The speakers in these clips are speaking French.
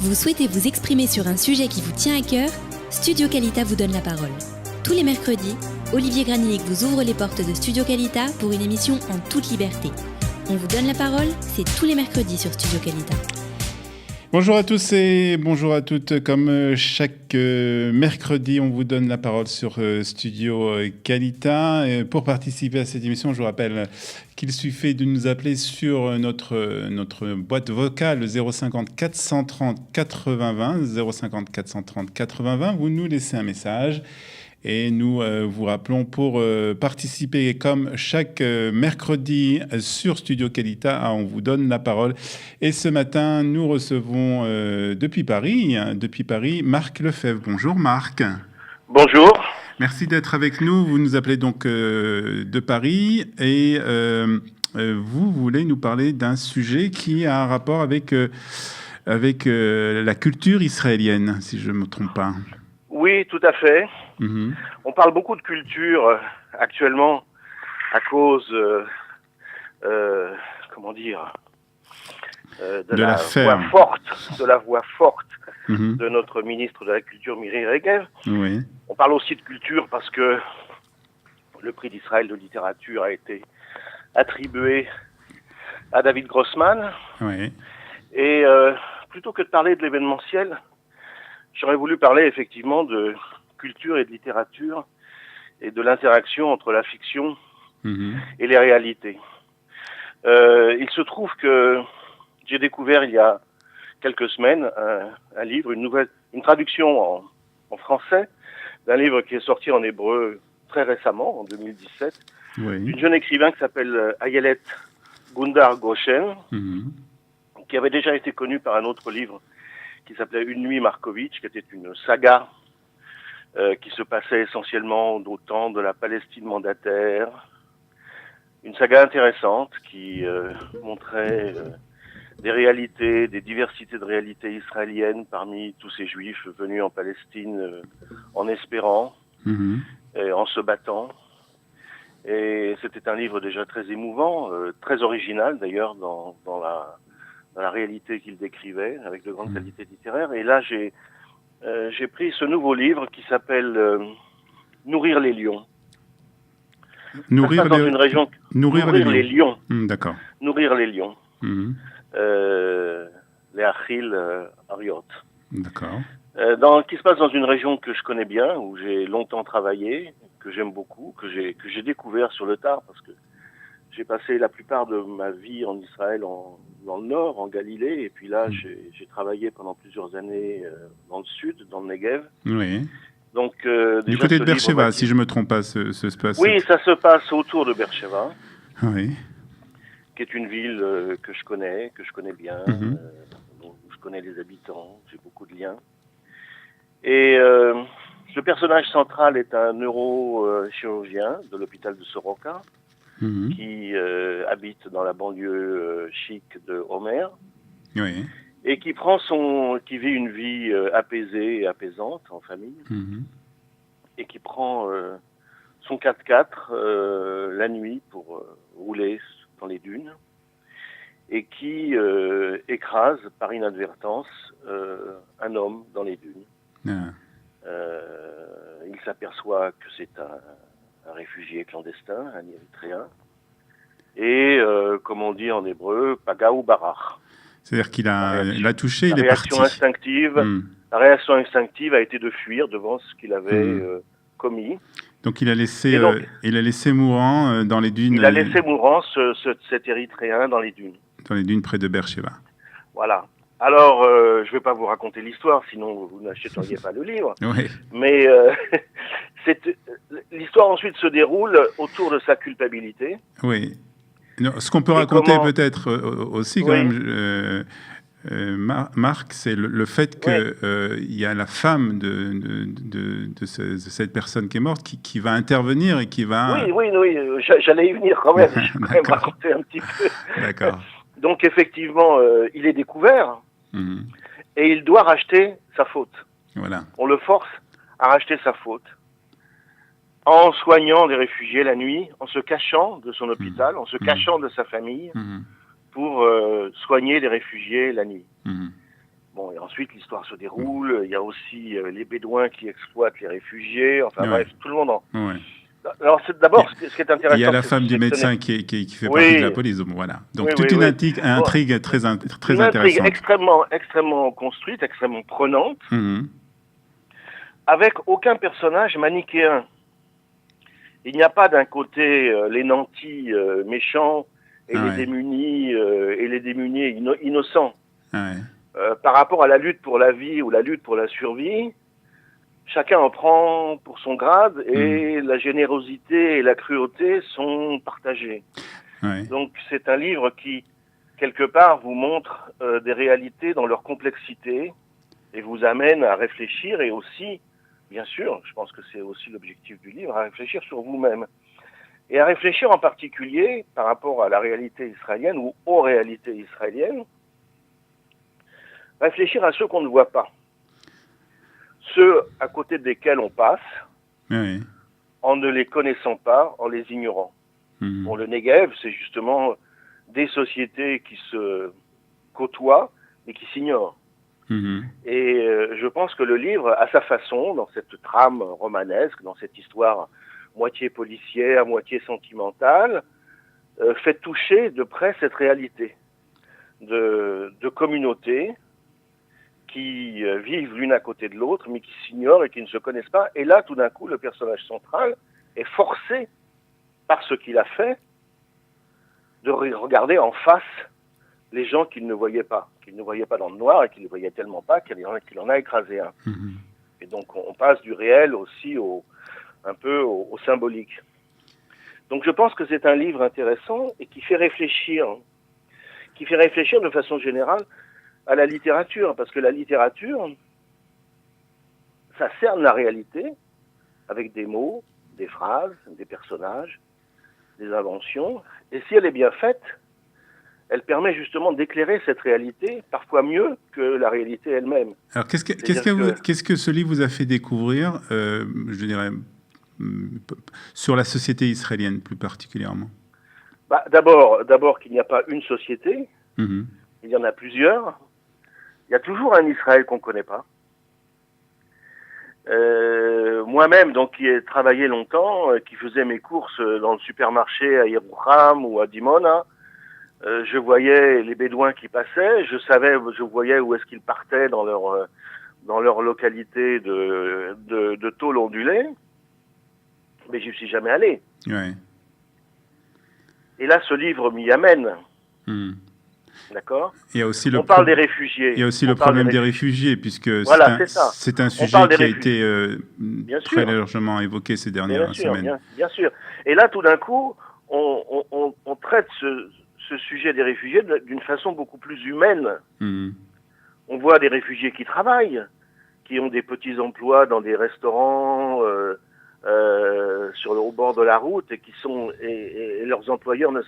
Vous souhaitez vous exprimer sur un sujet qui vous tient à cœur? Studio Qualita vous donne la parole. Tous les mercredis, Olivier Granillic vous ouvre les portes de Studio Qualita pour une émission en toute liberté. On vous donne la parole, c'est tous les mercredis sur Studio Qualita. Bonjour à tous et bonjour à toutes. Comme chaque mercredi, on vous donne la parole sur Studio Qualita. Et pour participer à cette émission, je vous rappelle qu'il suffit de nous appeler sur notre boîte vocale 050 430 80 20. 050 430 80 20. Vous nous laissez un message. Et nous vous rappelons pour participer comme chaque mercredi sur Studio Qualita, on vous donne la parole. Et ce matin, nous recevons depuis Paris, Marc Lefebvre. Bonjour Marc. Bonjour. Merci d'être avec nous. Vous nous appelez donc de Paris et vous voulez nous parler d'un sujet qui a un rapport avec la culture israélienne, si je ne me trompe pas. Oui, tout à fait. Mm-hmm. On parle beaucoup de culture actuellement à cause, de la voix forte Mm-hmm. de notre ministre de la Culture, Miri Regev. Oui. On parle aussi de culture parce que le prix d'Israël de littérature a été attribué à David Grossman. Oui. Et plutôt que de parler de l'événementiel, j'aurais voulu parler effectivement de culture et de littérature et de l'interaction entre la fiction et les réalités. Il se trouve que j'ai découvert il y a quelques semaines un livre, une traduction en français d'un livre qui est sorti en hébreu très récemment, en 2017, Oui. d'une jeune écrivain qui s'appelle Ayelet Gundar Goshen, qui avait déjà été connue par un autre livre qui s'appelait Une nuit Markovitch, qui était une saga qui se passait essentiellement au temps de la Palestine mandataire. Une saga intéressante qui montrait des réalités, des diversités de réalités israéliennes parmi tous ces juifs venus en Palestine en espérant et en se battant. Et c'était un livre déjà très émouvant, très original d'ailleurs dans la réalité qu'il décrivait, avec de grandes qualités littéraires. Et là, j'ai pris ce nouveau livre qui s'appelle Nourrir les lions. Nourrir les lions. D'accord. Nourrir les lions. Les Achil Ariot. D'accord. Qui se passe dans une région que je connais bien, où j'ai longtemps travaillé, que j'aime beaucoup, que j'ai découvert sur le tard, parce que j'ai passé la plupart de ma vie en Israël, dans le nord, en Galilée, et puis là, j'ai travaillé pendant plusieurs années dans le sud, dans le Negev. Oui. Donc, du côté de Beersheba, si je ne me trompe pas, ce se passe. Oui, ça se passe autour de Beersheba. Oui. Qui est une ville que je connais bien, où je connais les habitants, j'ai beaucoup de liens. Et le personnage central est un neurochirurgien de l'hôpital de Soroka, qui habite dans la banlieue chic de Homer, oui. et qui vit une vie apaisée et apaisante en famille, et qui prend son 4x4 la nuit pour rouler dans les dunes, et qui écrase par inadvertance un homme dans les dunes. Il s'aperçoit que c'est un réfugié clandestin, un Érythréen, et comme on dit en hébreu, paga ou barach. C'est-à-dire qu'il l'a touché, il est parti. La réaction instinctive a été de fuir devant ce qu'il avait commis. Donc il a laissé mourant dans les dunes. Il a laissé mourant cet Érythréen dans les dunes. Dans les dunes près de Beersheba. Voilà. Alors, je ne vais pas vous raconter l'histoire, sinon vous n'achèteriez pas le livre. Oui. Mais l'histoire ensuite se déroule autour de sa culpabilité. Oui. Non, ce qu'on peut raconter peut-être aussi quand même, Marc, c'est le fait qu'il y a la femme de cette personne qui est morte qui va intervenir et qui va... Oui, j'allais y venir quand même. Je vais quand même raconter un petit peu. D'accord. Donc effectivement, il est découvert et il doit racheter sa faute. Voilà. On le force à racheter sa faute en soignant les réfugiés la nuit, en se cachant de son hôpital, en se cachant de sa famille pour soigner les réfugiés la nuit. Bon, et ensuite, l'histoire se déroule. Il y a aussi les Bédouins qui exploitent les réfugiés. Enfin bref, tout le monde en... Ouais. Alors, d'abord, ce qui est intéressant... Il y a la femme du médecin qui fait partie de la police. Voilà. Donc, toute une intrigue très intéressante. Une intrigue extrêmement construite, extrêmement prenante, avec aucun personnage manichéen. Il n'y a pas d'un côté les nantis méchants et les démunis innocents. Par rapport à la lutte pour la vie ou la lutte pour la survie, chacun en prend pour son grade et la générosité et la cruauté sont partagées. Donc c'est un livre qui, quelque part, vous montre des réalités dans leur complexité et vous amène à réfléchir et aussi, bien sûr, je pense que c'est aussi l'objectif du livre, à réfléchir sur vous-même. Et à réfléchir en particulier par rapport à la réalité israélienne ou aux réalités israéliennes, réfléchir à ceux qu'on ne voit pas. Ceux à côté desquels on passe, en ne les connaissant pas, en les ignorant. Bon, le Negev, c'est justement des sociétés qui se côtoient, mais qui s'ignorent. Et je pense que le livre, à sa façon, dans cette trame romanesque, dans cette histoire moitié policière, moitié sentimentale, fait toucher de près cette réalité de communautés qui vivent l'une à côté de l'autre, mais qui s'ignorent et qui ne se connaissent pas. Et là, tout d'un coup, le personnage central est forcé, par ce qu'il a fait, de regarder en face les gens qu'il ne voyait pas dans le noir et qu'il ne voyait tellement pas qu'il en a écrasé un. Et donc, on passe du réel aussi un peu au symbolique. Donc, je pense que c'est un livre intéressant et qui fait réfléchir de façon générale à la littérature, parce que la littérature, ça cerne la réalité avec des mots, des phrases, des personnages, des inventions, et si elle est bien faite, elle permet justement d'éclairer cette réalité, parfois mieux que la réalité elle-même. Alors, qu'est-ce que ce livre vous a fait découvrir, je dirais, sur la société israélienne plus particulièrement? D'abord qu'il n'y a pas une société, il y en a plusieurs. Il y a toujours un Israël qu'on ne connaît pas. Moi-même, donc, qui ai travaillé longtemps, qui faisais mes courses dans le supermarché à Yerouham ou à Dimona, je voyais les Bédouins qui passaient, je voyais où est-ce qu'ils partaient dans leur localité de tôle ondulée, mais j'y suis jamais allé. Et là, ce livre m'y amène. D'accord. On parle des réfugiés. Il y a aussi le problème des réfugiés, puisque c'est un sujet qui a été très largement évoqué ces dernières semaines. Bien sûr. Et là, tout d'un coup, on traite ce sujet des réfugiés d'une façon beaucoup plus humaine. On voit des réfugiés qui travaillent, qui ont des petits emplois dans des restaurants au bord de la route et leurs employeurs ne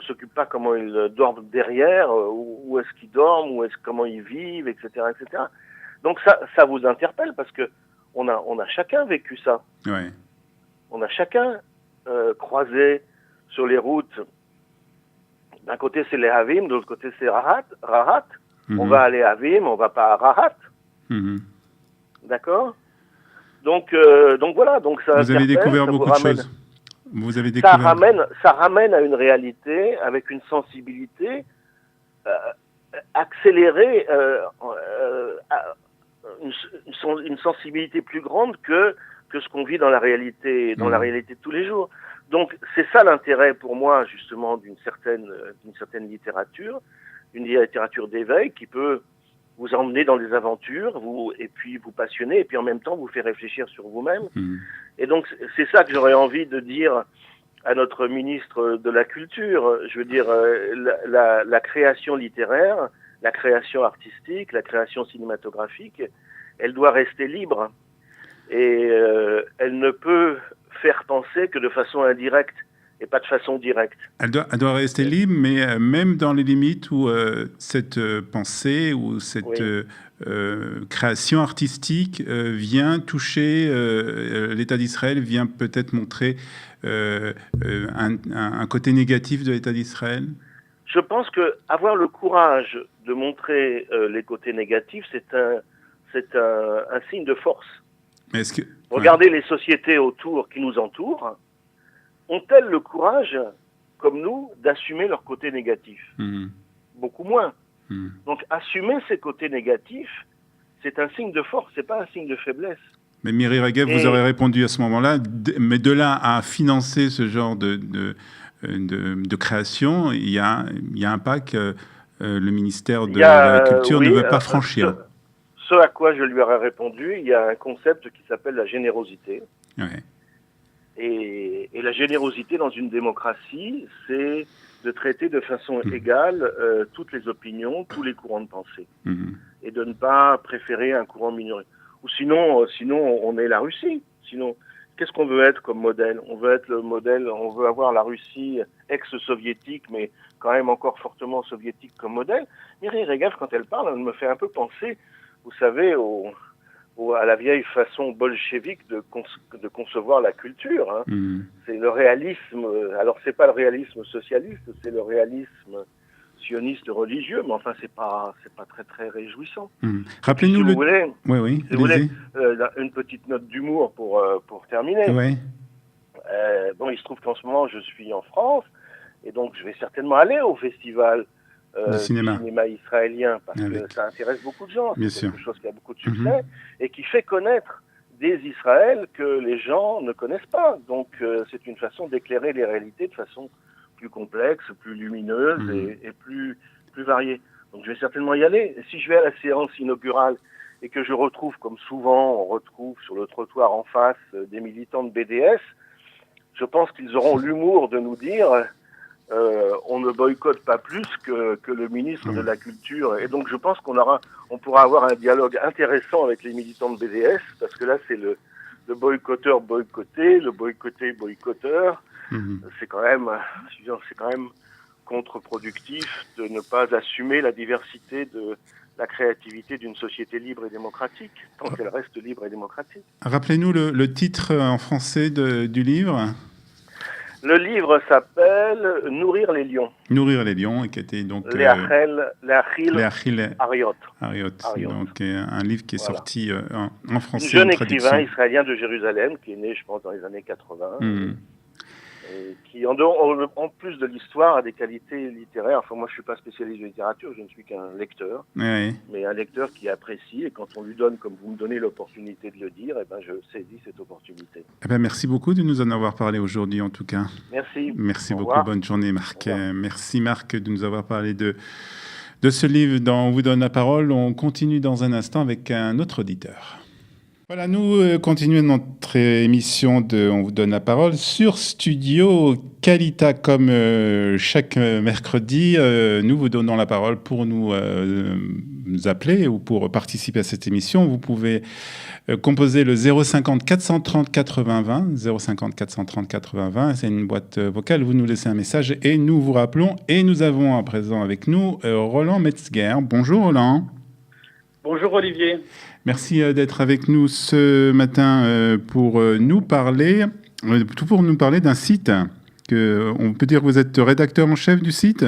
s'occupent pas comment ils dorment derrière, où est-ce qu'ils dorment, comment ils vivent, etc., etc. Donc ça vous interpelle parce que on a chacun vécu ça. On a chacun croisé sur les routes. D'un côté c'est les Havim, de l'autre côté c'est Rahat. On va à les Havim, on va pas à Rahat. D'accord. Donc voilà. Donc ça. Vous avez découvert beaucoup de choses. Ça ramène à une réalité avec une sensibilité accélérée, une sensibilité plus grande que ce qu'on vit dans la réalité de tous les jours. Donc c'est ça l'intérêt pour moi justement d'une certaine littérature, une littérature d'éveil qui peut vous emmener dans des aventures, et puis vous passionner, et puis en même temps vous faire réfléchir sur vous-même. Et donc c'est ça que j'aurais envie de dire à notre ministre de la Culture. Je veux dire, la création littéraire, la création artistique, la création cinématographique, elle doit rester libre. Et elle ne peut faire penser que de façon indirecte et pas de façon directe. Elle doit rester libre, mais même dans les limites où cette pensée ou cette création artistique vient toucher l'État d'Israël, vient peut-être montrer un côté négatif de l'État d'Israël. Je pense que avoir le courage de montrer les côtés négatifs, c'est un signe de force. Mais est-ce que... Regardez les sociétés autour qui nous entourent, ont-elles le courage, comme nous, d'assumer leurs côtés négatifs? Beaucoup moins. Donc assumer ces côtés négatifs, c'est un signe de force, c'est pas un signe de faiblesse. Mais Miri Regev, vous aurez répondu à ce moment-là, mais de là à financer ce genre de création, il y a un pas que le ministère de la Culture ne veut pas franchir. Ce à quoi je lui aurais répondu, il y a un concept qui s'appelle la générosité. Ouais. Et la générosité dans une démocratie, c'est de traiter de façon égale toutes les opinions, tous les courants de pensée. Et de ne pas préférer un courant minoritaire. Ou sinon, on est la Russie. Sinon, qu'est-ce qu'on veut être comme modèle? On veut être le modèle, on veut avoir la Russie ex-soviétique, mais quand même encore fortement soviétique comme modèle. Miri Regev, quand elle parle, elle me fait un peu penser, vous savez, à la vieille façon bolchevique de concevoir la culture. Hein. C'est le réalisme. Alors, c'est pas le réalisme socialiste, c'est le réalisme sioniste religieux, mais enfin, c'est pas très très réjouissant. Rappelez-nous si vous voulez, oui, si vous voulez, une petite note d'humour pour terminer. Oui. Bon, il se trouve qu'en ce moment, je suis en France, et donc je vais certainement aller au festival du cinéma israélien, parce que ça intéresse beaucoup de gens. C'est quelque chose qui a beaucoup de succès, et qui fait connaître des Israël que les gens ne connaissent pas. Donc, c'est une façon d'éclairer les réalités de façon plus complexe, plus lumineuse et plus variée. Donc je vais certainement y aller. Et si je vais à la séance inaugurale et que je retrouve, comme souvent on retrouve sur le trottoir en face, des militants de BDS, je pense qu'ils auront l'humour de nous dire on ne boycotte pas plus que le ministre de la Culture. Et donc je pense on pourra avoir un dialogue intéressant avec les militants de BDS, parce que là c'est le boycotteur boycotté, le boycotté boycotteur. C'est quand même contre-productif de ne pas assumer la diversité de la créativité d'une société libre et démocratique, tant qu'elle reste libre et démocratique. Rappelez-nous le titre en français du livre. Le livre s'appelle « Nourrir les lions ». Nourrir les lions, et qui était donc... Leachil Ariot. Donc un livre qui est sorti en français. Un jeune écrivain israélien de Jérusalem, qui est né, je pense, dans les années 80, et qui, en plus de l'histoire, a des qualités littéraires. Enfin, moi, je ne suis pas spécialiste de littérature, je ne suis qu'un lecteur, mais un lecteur qui apprécie, et quand on lui donne, comme vous me donnez l'opportunité de le dire, eh ben, je saisis cette opportunité. Eh ben, merci beaucoup de nous en avoir parlé aujourd'hui, en tout cas. Merci. Merci beaucoup, bonne journée, Marc. Merci, Marc, de nous avoir parlé de ce livre dont on vous donne la parole. On continue dans un instant avec un autre auditeur. Voilà, nous continuons notre émission de On vous donne la parole sur Studio Kalita. Comme chaque mercredi, nous vous donnons la parole pour nous appeler ou pour participer à cette émission. Vous pouvez composer le 050 430 80 20, 050 430 80 20. C'est une boîte vocale, vous nous laissez un message et nous vous rappelons. Et nous avons à présent avec nous Roland Metzger. Bonjour Roland. Bonjour Olivier. Merci d'être avec nous ce matin pour nous parler d'un site. On peut dire que vous êtes rédacteur en chef du site ?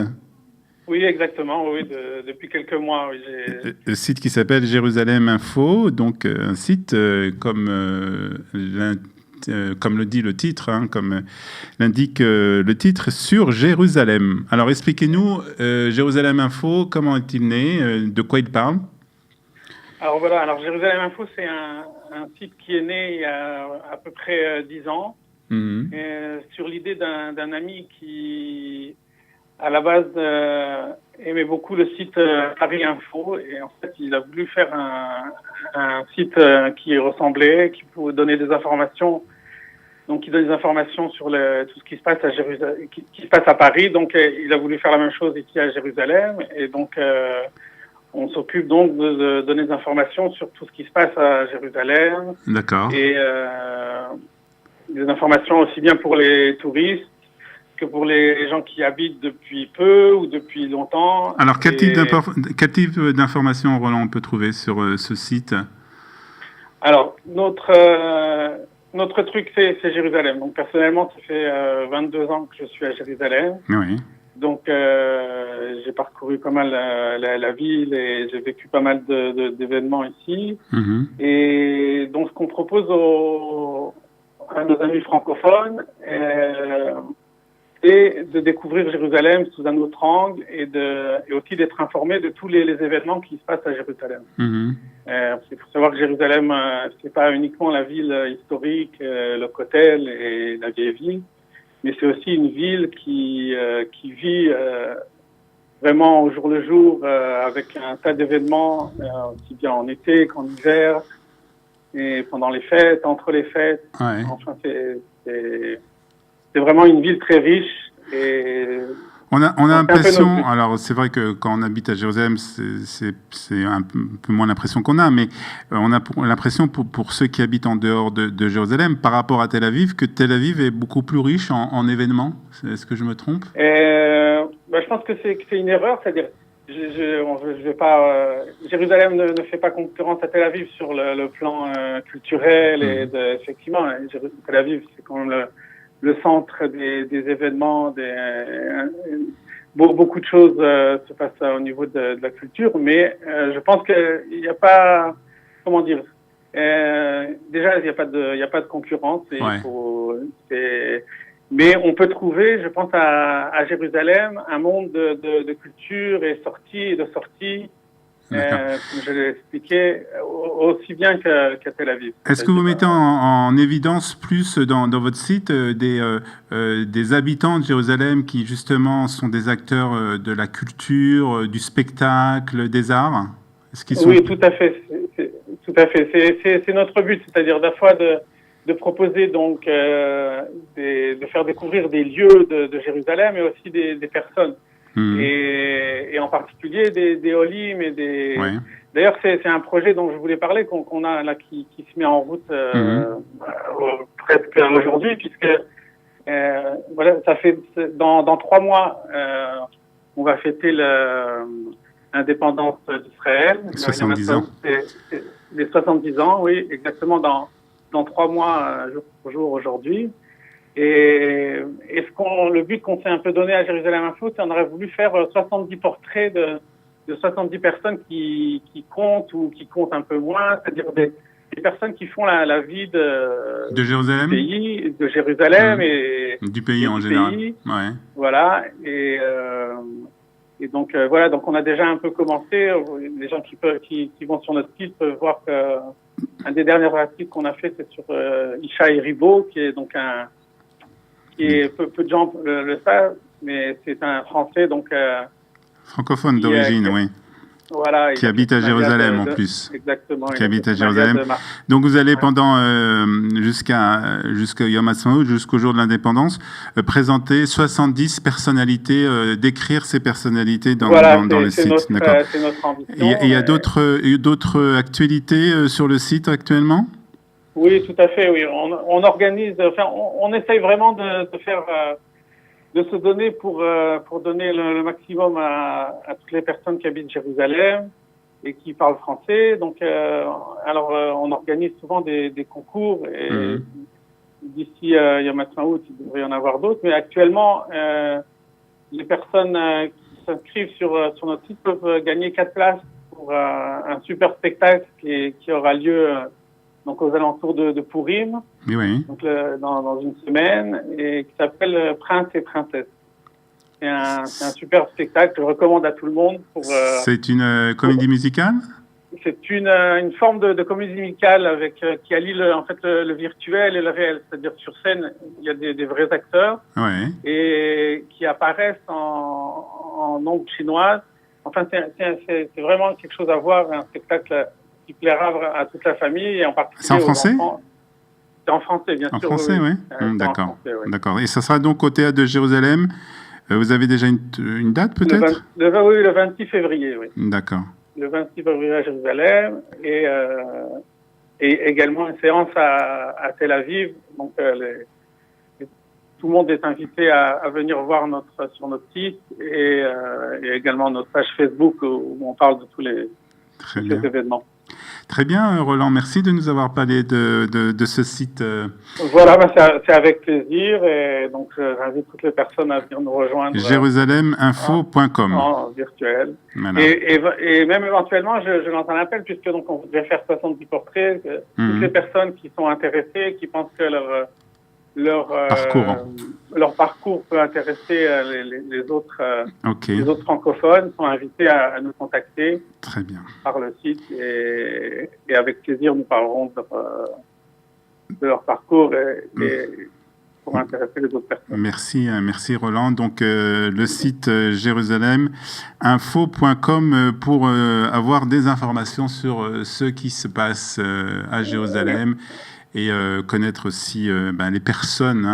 Oui, exactement. Oui, depuis quelques mois. Oui, le site qui s'appelle Jérusalem Info, donc un site comme le dit le titre, comme l'indique le titre, sur Jérusalem. Alors expliquez-nous, Jérusalem Info, comment est-il né, de quoi il parle ? Alors voilà, Jérusalem Info, c'est un site qui est né il y a à peu près 10 ans, sur l'idée d'un ami qui, à la base, aimait beaucoup le site Paris Info, et en fait, il a voulu faire un site qui ressemblait, qui pouvait donner des informations, donc qui donne des informations sur tout ce qui se passe à Jérusalem, qui se passe à Paris. Donc, il a voulu faire la même chose ici à Jérusalem, et donc on s'occupe donc de donner des informations sur tout ce qui se passe à Jérusalem. D'accord. Et des informations aussi bien pour les touristes que pour les gens qui habitent depuis peu ou depuis longtemps. Alors, quel type d'informations, Roland, on peut trouver sur ce site ? Alors, notre truc, c'est Jérusalem. Donc, personnellement, ça fait 22 ans que je suis à Jérusalem. Oui. Donc, j'ai parcouru pas mal la ville et j'ai vécu pas mal d'événements ici. Et donc, ce qu'on propose à nos amis francophones, et de découvrir Jérusalem sous un autre angle et aussi d'être informé de tous les événements qui se passent à Jérusalem. Il faut savoir que Jérusalem, c'est pas uniquement la ville historique, le Kotel et la vieille ville, mais c'est aussi une ville qui vit vraiment au jour le jour avec un tas d'événements, aussi bien en été qu'en hiver, et pendant les fêtes, entre les fêtes. Ouais. Enfin, c'est vraiment une ville très riche. Et on a l'impression, alors c'est vrai que quand on habite à Jérusalem, c'est un peu moins l'impression qu'on a, mais on a l'impression pour ceux qui habitent en dehors de Jérusalem, par rapport à Tel Aviv, que Tel Aviv est beaucoup plus riche en événements. Est-ce que je me trompe? Je pense que c'est une erreur, c'est-à-dire je vais pas. Jérusalem ne fait pas concurrence à Tel Aviv sur le plan culturel et effectivement, Tel Aviv c'est quand même le centre des événements, beaucoup de choses se passent au niveau de la culture, mais je pense qu'il n'y a pas, comment dire, déjà il n'y a pas de concurrence. Mais on peut trouver, je pense, à Jérusalem, un monde de culture et de sorties. Comme je l'ai expliqué, aussi bien qu'à Tel Aviv. Est-ce que vous mettez en évidence plus dans votre site des habitants de Jérusalem qui justement sont des acteurs de la culture, du spectacle, des arts? Oui, tout à fait. Tout à fait. C'est notre but, c'est-à-dire à la fois de proposer donc de faire découvrir des lieux de Jérusalem, mais aussi des personnes. Et en particulier des Olim et des. Ouais. D'ailleurs, c'est un projet dont je voulais parler qu'on a là qui se met en route presque aujourd'hui, puisque voilà, ça fait dans 3 mois, on va fêter l'indépendance d'Israël. 70 ans. Les 70 ans, oui, exactement dans 3 mois jour pour jour aujourd'hui. Et le but qu'on s'est un peu donné à Jérusalem Info, c'est qu'on aurait voulu faire 70 portraits de 70 personnes qui comptent ou qui comptent un peu moins, c'est-à-dire des personnes qui font la vie de Jérusalem, du pays, de Jérusalem et du pays en général. Ouais. Voilà. Et donc voilà, donc on a déjà un peu commencé. Les gens qui vont sur notre site peuvent voir que un des derniers articles qu'on a fait, c'est sur Ishaï Ribo, qui est donc peu de gens le savent, mais c'est un Français donc francophone d'origine, oui. Voilà, qui habite à Jérusalem en plus. Exactement. Qui habite à Jérusalem. Donc vous allez pendant jusqu'à Yom Ha'atzmaut, jusqu'au jour de l'indépendance, présenter 70 personnalités, décrire ces personnalités dans le site. D'accord. C'est notre ambition. Il y a d'autres actualités sur le site actuellement? Oui, tout à fait. Oui, on organise. Enfin, on essaye vraiment de faire. De se donner pour donner le maximum à toutes les personnes qui habitent Jérusalem et qui parlent français. Donc, on organise souvent des concours et d'ici Yom Ha'atzmaut, il devrait y en avoir d'autres. Mais actuellement, les personnes qui s'inscrivent sur notre site peuvent gagner 4 places pour un super spectacle qui aura lieu donc aux alentours de Purim, oui. Donc dans une semaine, et qui s'appelle Prince et Princesse. C'est un super spectacle, je recommande à tout le monde. C'est une comédie musicale? C'est une forme de comédie musicale qui allie le virtuel et le réel. C'est-à-dire sur scène, il y a des vrais acteurs et qui apparaissent en ombre chinoise. Enfin, c'est vraiment quelque chose à voir, un spectacle qui plaira à toute la famille et en particulier C'est en français? C'est en français, bien sûr. En français, oui. D'accord. D'accord. Et ça sera donc au Théâtre de Jérusalem. Vous avez déjà une date, peut-être? Oui, le 26 février, oui. D'accord. Le 26 février à Jérusalem et également une séance à Tel Aviv. Donc, tout le monde est invité à venir voir sur notre site et également notre page Facebook où on parle de tous les événements. Très bien, Roland, merci de nous avoir parlé de ce site. Voilà, c'est avec plaisir et donc j'invite toutes les personnes à venir nous rejoindre. Jerusaleminfo.com en virtuel. Voilà. Et même éventuellement, je lance un appel puisque donc on devait faire 70 portraits. Toutes les personnes qui sont intéressées, qui pensent que leur parcours peut intéresser les autres francophones sont invités à nous contacter. Très bien. Par le site et avec plaisir nous parlerons de leur parcours et pour intéresser les autres personnes. Merci Roland. Donc le site jerusaleminfo.com pour avoir des informations sur ce qui se passe à Jérusalem. Et connaître aussi les personnes,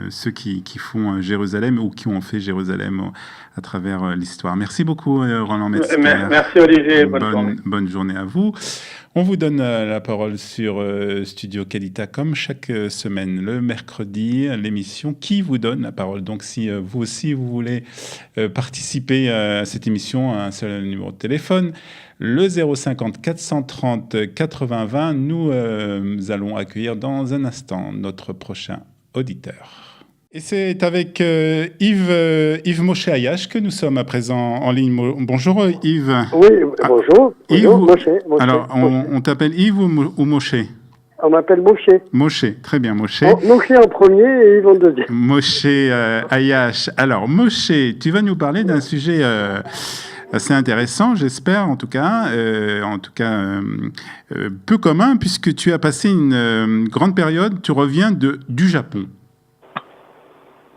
ceux qui font Jérusalem ou qui ont fait Jérusalem à travers l'histoire. Merci beaucoup, Roland Metzger. Merci, Olivier. Bonne journée à vous. On vous donne la parole sur Studio Qualita, comme chaque semaine, le mercredi, l'émission Qui vous donne la parole. Donc, si vous aussi, vous voulez participer à cette émission, un seul numéro de téléphone, le 050 430 80 20. Nous allons accueillir dans un instant notre prochain auditeur. Et c'est avec Yves Moshe-Ayash que nous sommes à présent en ligne. Bonjour Yves. Oui, bonjour. Yves, Moshe. Alors, on t'appelle Yves ou Moshe? On m'appelle Moshe. Moshe, très bien, Moshe. Moshe en premier et Yves en deuxième. Moshe Ayash. Alors, Moshe, tu vas nous parler d'un sujet assez intéressant, j'espère, en tout cas peu commun, puisque tu as passé une grande période, tu reviens du Japon.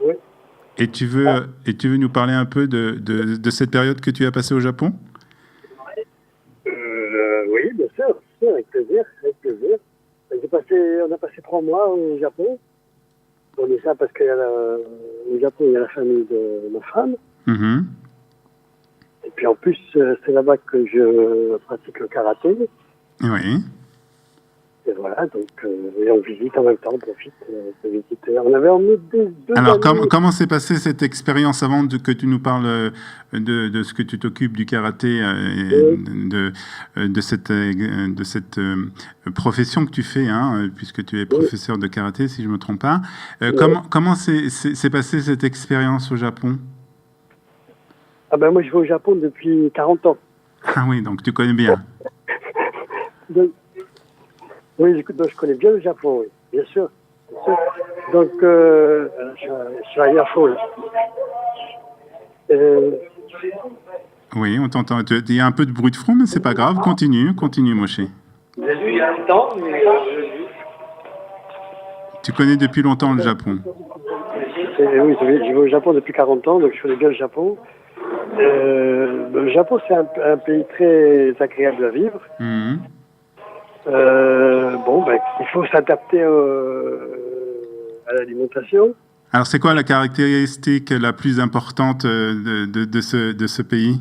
Oui. Et tu veux nous parler un peu de cette période que tu as passée au Japon? Oui, bien sûr, avec plaisir. On a passé 3 mois au Japon. On dit ça parce qu'au Japon, il y a la famille de ma femme. Mm-hmm. Et puis en plus, c'est là-bas que je pratique le karaté. Oui. Et voilà, donc et on visite en même temps, on profite de visiter. On avait emmené deux Alors, amis. comment s'est passée cette expérience avant que tu nous parles de ce que tu t'occupes du karaté et de cette profession que tu fais, puisque tu es professeur de karaté, si je ne me trompe pas. Comment s'est passée cette expérience au Japon? Ah ben moi, je vais au Japon depuis 40 ans. Ah oui, donc tu connais bien. Oui, je connais bien le Japon, oui, bien sûr. Donc, je suis à Yafo, là. Oui, on t'entend. Il y a un peu de bruit de fond, mais c'est pas grave. Continue, Moshe. J'ai vu il y a longtemps, mais Tu connais depuis longtemps le Japon? Oui, je vais au Japon depuis 40 ans, donc je connais bien le Japon. Le Japon, c'est un pays très agréable à vivre. Mmh. Il faut s'adapter à l'alimentation. Alors, c'est quoi la caractéristique la plus importante de ce pays?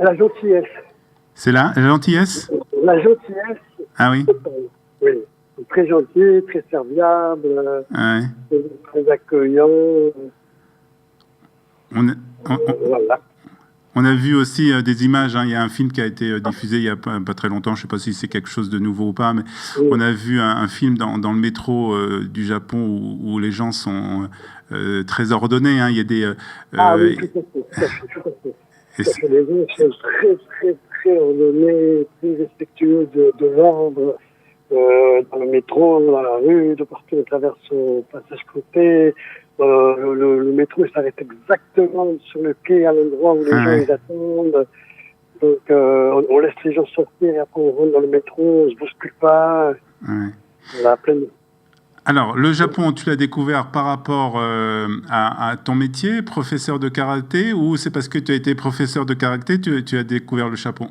La gentillesse. C'est la gentillesse? La gentillesse. Ah oui? Oui. Très gentil, très serviable, très accueillant. Voilà. On a vu aussi des images, il y a un film qui a été diffusé il n'y a pas très longtemps, je ne sais pas si c'est quelque chose de nouveau ou pas, mais on a vu un film dans le métro du Japon où les gens sont très ordonnés. Il y a des... oui, tout à fait. Les gens sont très, très, très ordonnés, très respectueux de l'ordre. Dans le métro, dans la rue, de partout, on traverse au passage côté. Le métro s'arrête exactement sur le quai, à l'endroit où les gens ils attendent. Donc, on laisse les gens sortir et après on rentre dans le métro, on ne se bouscule pas. Voilà, Alors, le Japon, tu l'as découvert par rapport à ton métier, professeur de karaté, ou c'est parce que tu as été professeur de karaté, tu as découvert le Japon?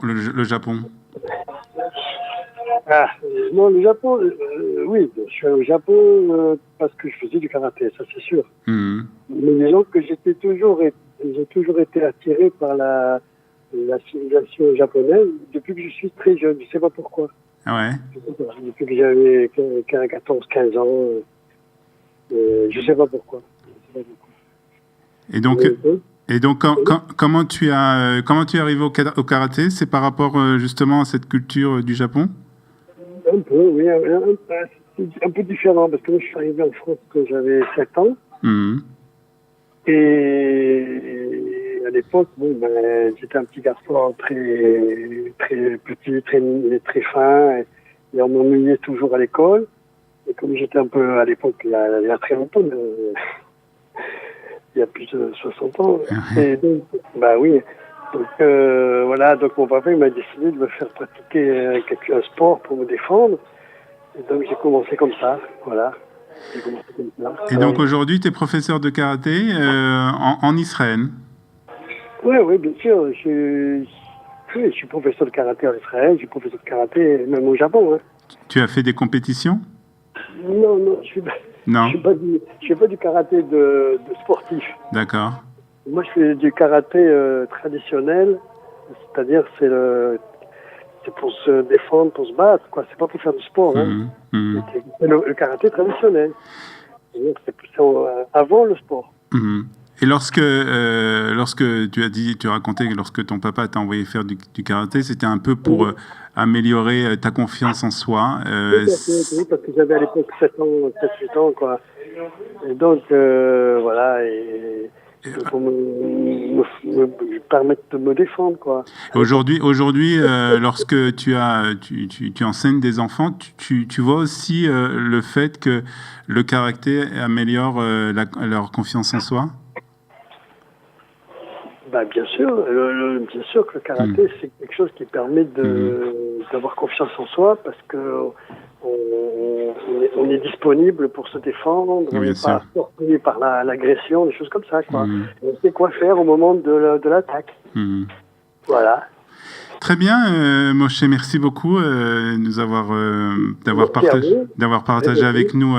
Non, le Japon, oui, je suis allé au Japon parce que je faisais du karaté, ça c'est sûr. Mmh. Mais disons que j'ai toujours été attiré par la civilisation japonaise depuis que je suis très jeune, je ne sais pas pourquoi. Ah ouais. Depuis que j'avais 14-15 ans, je ne sais pas pourquoi. Et donc, Et donc, comment tu es arrivé au karaté? C'est par rapport justement à cette culture du Japon? Un peu, oui. Un peu différent, parce que moi, je suis arrivé en France quand j'avais 7 ans. Mmh. Et à l'époque, j'étais un petit garçon très, très petit, très fin, et on m'ennuyait toujours à l'école. Et comme j'étais un peu à l'époque, il y a très longtemps, il y a plus de 60 ans. Et donc, oui. Donc, voilà, donc mon papa, il m'a décidé de me faire pratiquer un sport pour me défendre. Et donc, j'ai commencé comme ça, voilà. Et donc, aujourd'hui, tu es professeur de karaté en Israël? Oui, bien sûr. Je suis professeur de karaté en Israël, je suis professeur de karaté même au Japon. Hein. Tu as fait des compétitions? Non, je fais pas du karaté de sportif. D'accord. Moi, je fais du karaté traditionnel, c'est-à-dire c'est pour se défendre, pour se battre, quoi. C'est pas pour faire du sport. Hein. C'est le karaté traditionnel. C'est avant le sport. Et lorsque tu racontais que lorsque ton papa t'a envoyé faire du karaté, c'était un peu pour améliorer ta confiance en soi. Oui, parce que j'avais à l'époque 7-8 ans, quoi. Et donc, voilà, pour me permettre de me défendre, quoi. Aujourd'hui, lorsque tu enseignes des enfants, tu vois aussi le fait que le karaté améliore leur confiance en soi? Bien sûr que le karaté, c'est quelque chose qui permet d'avoir confiance en soi, parce que on est disponible pour se défendre, on n'est pas surpris par l'agression, des choses comme ça, quoi. On sait quoi faire au moment de l'attaque. Voilà. Très bien, Moshe, merci beaucoup d'avoir partagé avec nous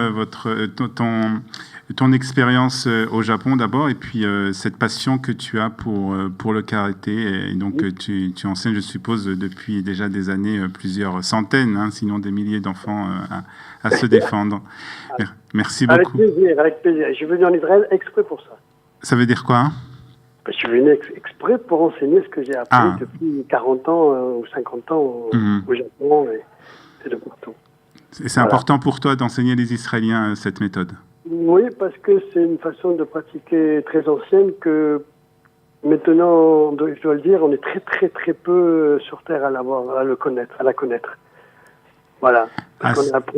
ton expérience au Japon d'abord, et puis cette passion que tu as pour le karaté. Et donc tu enseignes, je suppose, depuis déjà des années, plusieurs centaines, sinon des milliers d'enfants à se défendre. Merci beaucoup. Avec plaisir. Je suis venu en Israël exprès pour ça. Ça veut dire quoi? Je suis venu exprès pour enseigner ce que j'ai appris depuis 40 ans ou 50 ans au Japon et de partout. Et c'est important pour toi d'enseigner les Israéliens cette méthode? Oui, parce que c'est une façon de pratiquer très ancienne que maintenant, je dois le dire, on est très très très peu sur Terre à la connaître. Voilà.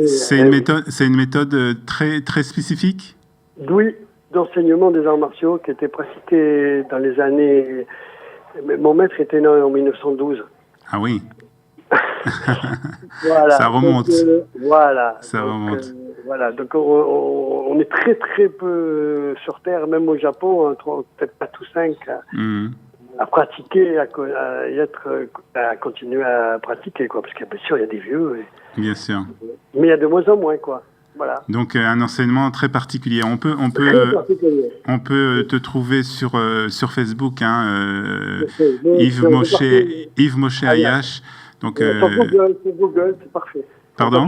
C'est une méthode très très spécifique? Oui, d'enseignement des arts martiaux qui était pratiquée dans les années. Mon maître était né en 1912. Ah oui. Voilà. Ça remonte. Remonte. Voilà, donc on est très très peu sur Terre, même au Japon, peut-être pas tous 5, à pratiquer, à continuer à pratiquer, quoi, parce que bien sûr il y a des vieux. Bien sûr. Mais il y a de moins en moins, quoi. Voilà. Donc un enseignement très particulier. On peut te trouver sur Facebook, Yves Moshe Ayash. Donc sur Google, c'est parfait. Pardon?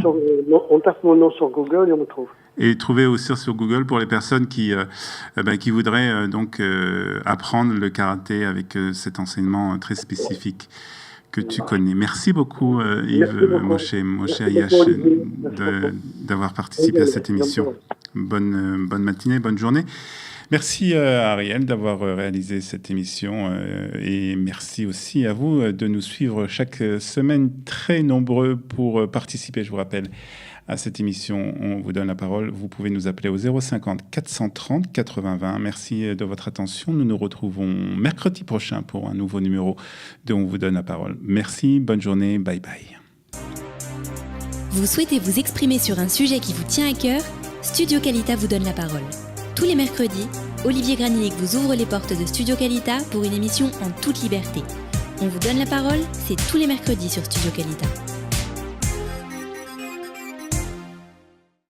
On tape mon nom sur Google et on me trouve. Et trouver aussi sur Google pour les personnes qui voudraient apprendre le karaté avec cet enseignement très spécifique que tu connais. Merci beaucoup, Yves Moshe Ayash, d'avoir participé à cette émission. Bonne matinée, bonne journée. Merci à Ariel d'avoir réalisé cette émission et merci aussi à vous de nous suivre chaque semaine, très nombreux pour participer, je vous rappelle, à cette émission. On vous donne la parole. Vous pouvez nous appeler au 050 430 80 20. Merci de votre attention. Nous nous retrouvons mercredi prochain pour un nouveau numéro de On vous donne la parole. Merci, bonne journée, bye bye. Vous souhaitez vous exprimer sur un sujet qui vous tient à cœur? Studio Kalita vous donne la parole. Tous les mercredis, Olivier Granillic vous ouvre les portes de Studio Kalita pour une émission en toute liberté. On vous donne la parole, c'est tous les mercredis sur Studio Kalita.